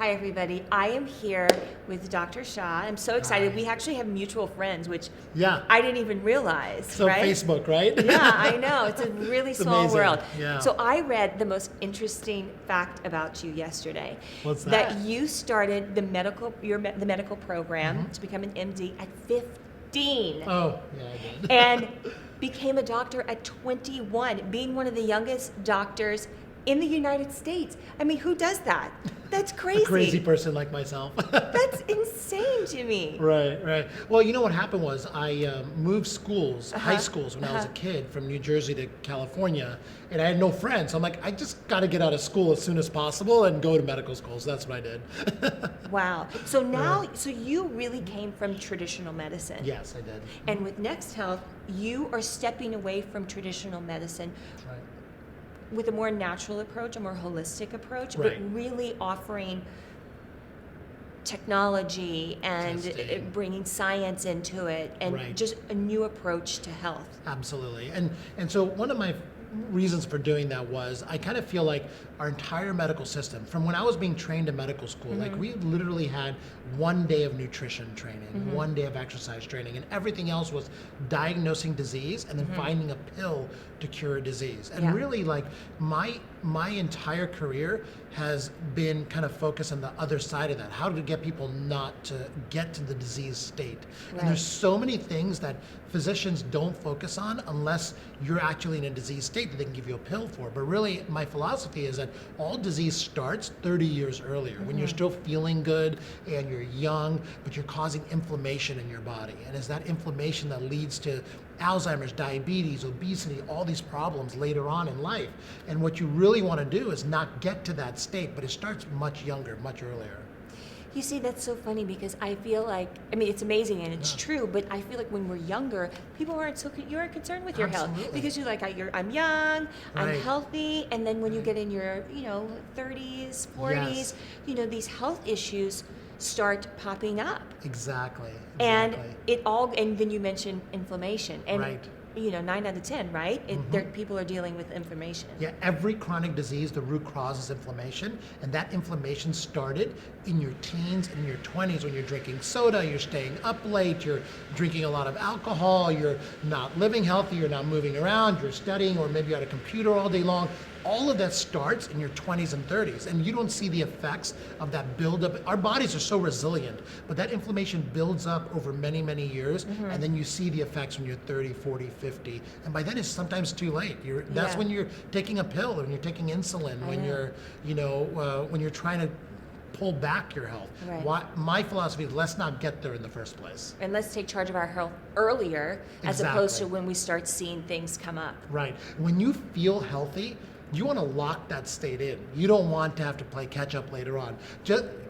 Hi, everybody. I am here with Dr. Shah. I'm so excited. Hi. We actually have mutual friends, which Yeah. I didn't even realize, So right? Facebook, right? Yeah, I know. It's a really small amazing. world. Yeah. So I read the most interesting fact about you yesterday. What's That that? you started the medical program to become an MD at 15. Oh, yeah, I did. And became a doctor at 21, being one of the youngest doctors in the United States. I mean, who does that? That's crazy. A crazy person like myself. That's insane to me. Right. Well, you know what happened was I moved schools, high Uh-huh. schools, when I was a Uh-huh. kid from New Jersey to California, and I had no friends. So I'm like, I just got to get out of school as soon as possible and go to medical school. So that's what I did. Wow. So now, so you really came from traditional medicine. Yes, I did. And with Next Health, you are stepping away from traditional medicine Right. with a more natural approach, a more holistic approach, Right. but really offering technology and Testing. bringing science into it and Right. just a new approach to health. Absolutely. And so one of my reasons for doing that was I kind of feel like our entire medical system, from when I was being trained in medical school, like we literally had 1 day of nutrition training, 1 day of exercise training, and everything else was diagnosing disease and then finding a pill to cure a disease. And Yeah. really, like my entire career has been kind of focused on the other side of that, how to get people not to get to the disease state. Right. And there's so many things that physicians don't focus on unless you're actually in a disease state that they can give you a pill for. But really, my philosophy is that all disease starts 30 years earlier, when you're still feeling good and you're young, but you're causing inflammation in your body. And it's that inflammation that leads to Alzheimer's, diabetes, obesity, all these problems later on in life. And what you really want to do is not get to that state, but it starts much younger, much earlier. You see, that's so funny because I feel like, I mean, it's amazing and it's Yeah. true, but I feel like when we're younger, people you aren't concerned with your health Absolutely. because you're like, I'm young, I'm Right. healthy, and then when you get in your, 30s, 40s, Yes. These health issues start popping up. Exactly. And and then you mentioned inflammation. And, Right. 9 out of 10, right? People are dealing with inflammation. Yeah, every chronic disease, the root cause is inflammation, and that inflammation started in your teens and your 20s when you're drinking soda, you're staying up late, you're drinking a lot of alcohol, you're not living healthy, you're not moving around, you're studying, or maybe you're at a computer all day long. All of that starts in your 20s and 30s, and you don't see the effects of that buildup. Our bodies are so resilient, but that inflammation builds up over many, many years, and then you see the effects when you're 30, 40, 50, and by then it's sometimes too late. That's Yeah. when you're taking a pill, when you're taking insulin, when know. you're, when you're trying to pull back your health. Right. My philosophy is let's not get there in the first place. And let's take charge of our health earlier as opposed to Exactly. when we start seeing things come up. Right. When you feel healthy, you want to lock that state in. You don't want to have to play catch up later on.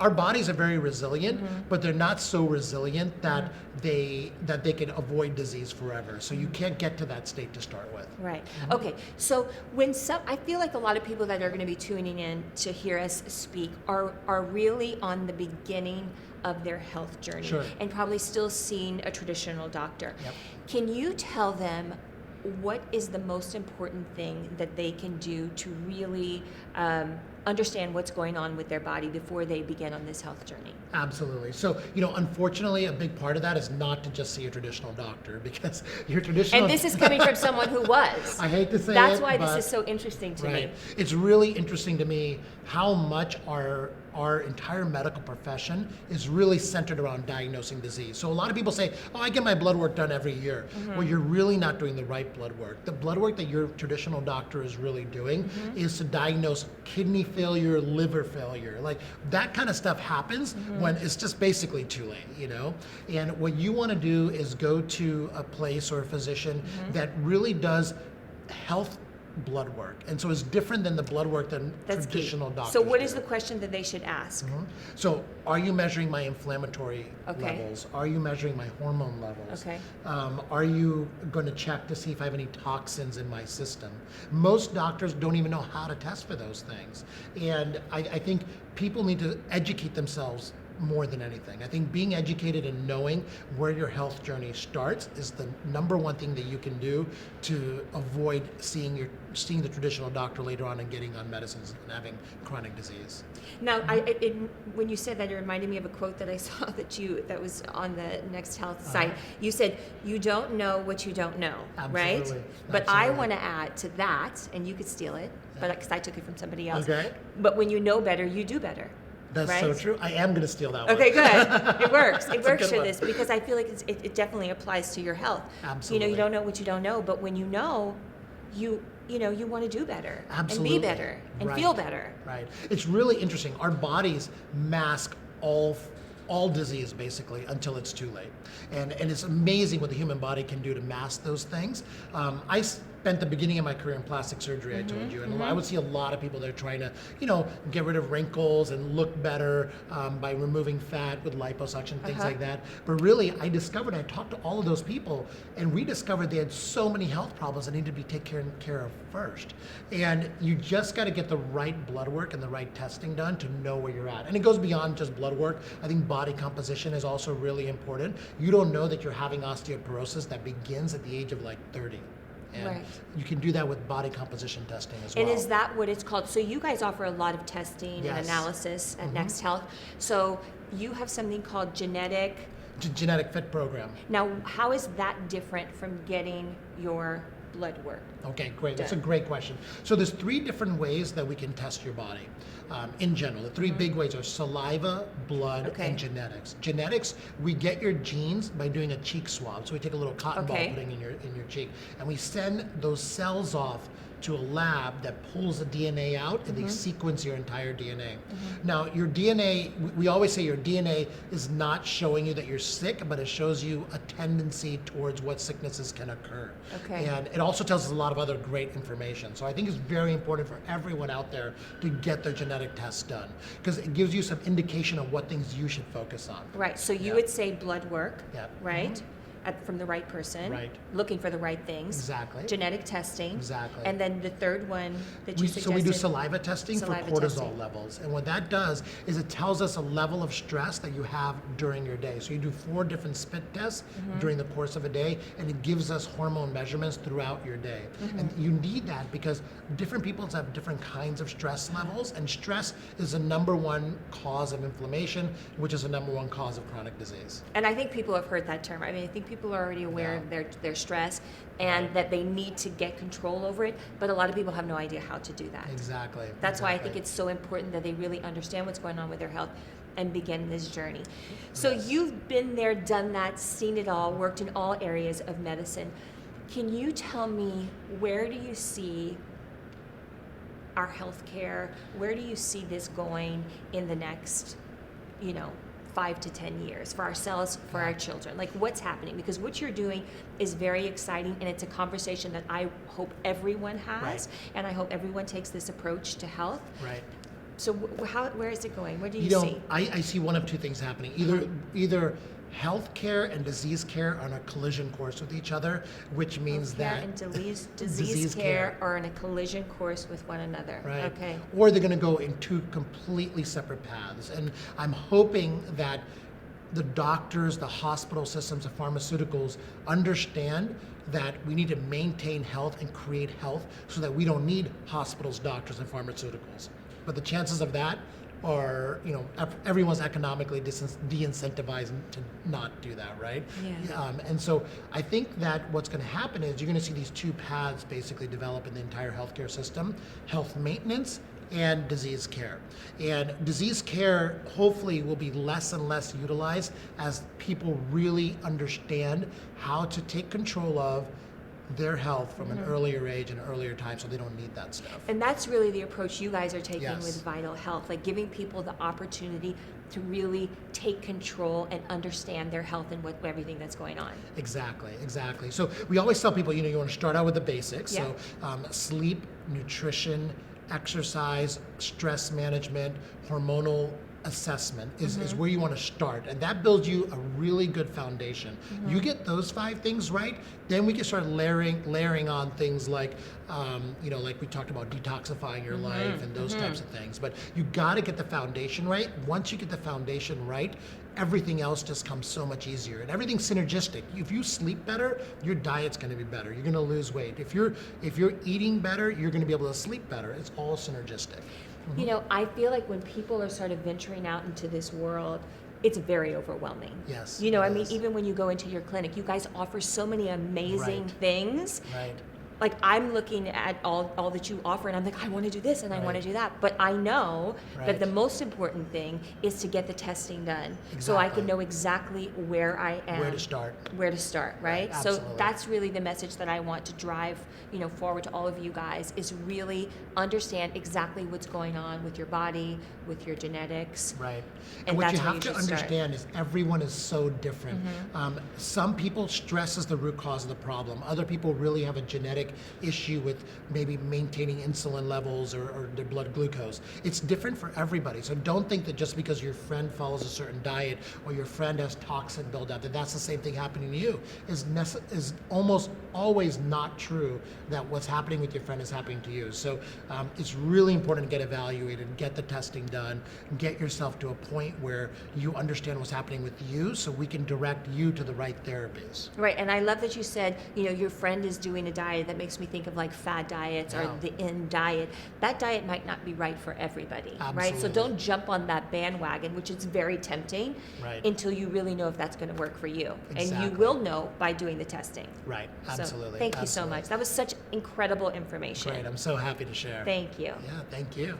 Our bodies are very resilient, but they're not so resilient that they can avoid disease forever. So you can't get to that state to start with. Right. Okay. So I feel like a lot of people that are going to be tuning in to hear us speak are really on the beginning of their health journey Sure. and probably still seeing a traditional doctor. Yep. Can you tell them what is the most important thing that they can do to really understand what's going on with their body before they begin on this health journey? Absolutely. So, unfortunately, a big part of that is not to just see a traditional doctor, because your traditional... And this is coming from someone who was. I hate to say That's it, why but- this is so interesting to Right. me. It's really interesting to me how much our entire medical profession is really centered around diagnosing disease. So a lot of people say, oh, I get my blood work done every year. Well, you're really not doing the right blood work. The blood work that your traditional doctor is really doing is to diagnose kidney failure, liver failure. Like that kind of stuff happens when it's just basically too late, And what you want to do is go to a place or a physician that really does health blood work, and so it's different than the blood work that That's traditional key. doctors So what is do. the question that they should ask? So are you measuring my inflammatory Okay. levels? Are you measuring my hormone levels? Okay. Are you going to check to see if I have any toxins in my system? Most doctors don't even know how to test for those things, and I think people need to educate themselves more than anything. I think being educated and knowing where your health journey starts is the number one thing that you can do to avoid seeing the traditional doctor later on and getting on medicines and having chronic disease. Now, when you said that, it reminded me of a quote that I saw that was on the Next Health site. You said, "You don't know what you don't know," right? Absolutely. But I Absolutely. want to add to that, and you could steal it, but because I took it from somebody else. Okay. But when you know better, you do better. That's right? so true. I am going to steal that one. Okay, good. It works. It That's a works good for one. this because I feel like it definitely applies to your health. Absolutely. You don't know what you don't know, but when you know, you want to do better Absolutely. and be better and Right. feel better. Right. It's really interesting. Our bodies mask all disease basically until it's too late, and it's amazing what the human body can do to mask those things. I spent the beginning of my career in plastic surgery. I told you, and I would see a lot of people that are trying to get rid of wrinkles and look better by removing fat with liposuction, things like that. But really, I discovered, I talked to all of those people, and we discovered they had so many health problems that needed to be taken care of first. And you just got to get the right blood work and the right testing done to know where you're at. And it goes beyond just blood work. I think body composition is also really important. You don't know that you're having osteoporosis that begins at the age of like 30. And Right. you can do that with body composition testing as well. And is that what it's called? So you guys offer a lot of testing Yes. and analysis at Next Health. So you have something called genetic. Genetic Fit Program. Now, how is that different from getting your blood work? Okay, great. That's a Done. great question. So there's 3 different ways that we can test your body. In general, the 3 big ways are saliva, blood, Okay. and genetics. Genetics, we get your genes by doing a cheek swab. So we take a little cotton Okay. ball, putting in your cheek, and we send those cells off to a lab that pulls the DNA out and they sequence your entire DNA. Now, your DNA, we always say your DNA is not showing you that you're sick, but it shows you a tendency towards what sicknesses can occur. Okay. And it also tells us a lot of other great information. So I think it's very important for everyone out there to get their genetic tests done because it gives you some indication of what things you should focus on. Right. So you Yeah. would say blood work, Yeah. right? From the right person, Right. looking for the right things. Exactly. Genetic testing. Exactly. And then the third one that you So suggested. we do saliva testing Saliva for cortisol testing. levels. And what that does is it tells us a level of stress that you have during your day. So you do 4 different spit tests during the course of a day, and it gives us hormone measurements throughout your day. And you need that because different people have different kinds of stress levels, and stress is the number 1 cause of inflammation, which is the number 1 cause of chronic disease. And I think people have heard that term. I mean, I think people are already aware of their stress and that they need to get control over it, but a lot of people have no idea how to do that. Exactly. That's why I exactly. think it's so important that they really understand what's going on with their health and begin this journey. So Yes. you've been there, done that, seen it all, worked in all areas of medicine. Can you tell me, where do you see our healthcare? Where do you see this going in the next, 5 to 10 years for ourselves, for our children? Like, what's happening? Because what you're doing is very exciting, and it's a conversation that I hope everyone has, Right. and I hope everyone takes this approach to health. Right. So where is it going? Where do you see? I see one of 2 things happening. Either healthcare and disease care are on a collision course with each other, which means Healthcare that and disease disease care care. are in a collision course with one another. right? Okay. Or they're going to go in 2 completely separate paths. And I'm hoping that the doctors, the hospital systems, the pharmaceuticals understand that we need to maintain health and create health so that we don't need hospitals, doctors, and pharmaceuticals. But the chances of that are, everyone's economically de-incentivized to not do that, right? Yeah. And so I think that what's going to happen is you're going to see these 2 paths basically develop in the entire healthcare system: health maintenance and disease care. And disease care hopefully will be less and less utilized as people really understand how to take control of their health from an earlier age and earlier time, so they don't need that stuff. And that's really the approach you guys are taking Yes. with Vital Health, like giving people the opportunity to really take control and understand their health and everything that's going on. Exactly. So we always tell people, you want to start out with the basics. Yeah. So sleep, nutrition, exercise, stress management, hormonal assessment is where you want to start, and that builds you a really good foundation. You get those 5 things right, then we can start layering on things like like we talked about detoxifying your life and those types of things. But you got to get the foundation right. Once you get the foundation right, everything else just comes so much easier, and everything's synergistic. If you sleep better, your diet's going to be better. You're going to lose weight. If you're eating better, you're going to be able to sleep better. It's all synergistic. You know, I feel like when people are sort of venturing out into this world, it's very overwhelming. Yes. You know, it I mean, is. even when you go into your clinic, you guys offer so many amazing Right. things. Right. Like, I'm looking at all that you offer, and I'm like, I want to do this and I want to Right. do that. But I know that Right. the most important thing is to get the testing done, so I can Exactly. know exactly where I am. Where to start. Where to start, right? So absolutely. that's really the message that I want to drive, forward to all of you guys, is really understand exactly what's going on with your body, with your genetics. Right. And And what that's you where have you to should start. understand is everyone is so different. Some people, stress is the root cause of the problem. Other people really have a genetic issue with maybe maintaining insulin levels or their blood glucose. It's different for everybody. So don't think that just because your friend follows a certain diet or your friend has toxin buildup, that that's the same thing happening to you. Is almost always not true that what's happening with your friend is happening to you. So it's really important to get evaluated, get the testing done, get yourself to a point where you understand what's happening with you, so we can direct you to the right therapies. Right, and I love that you said, your friend is doing a diet. That makes me think of like fad diets or Yeah. the in diet. That diet might not be right for everybody, right? So Absolutely. don't jump on that bandwagon, which is very tempting, Right. until you really know if that's going to work for you. And you Exactly. will know by doing the testing. Right, So absolutely. thank you so absolutely. much. That was such incredible information. Great, I'm so happy to share. Thank you. Yeah, thank you.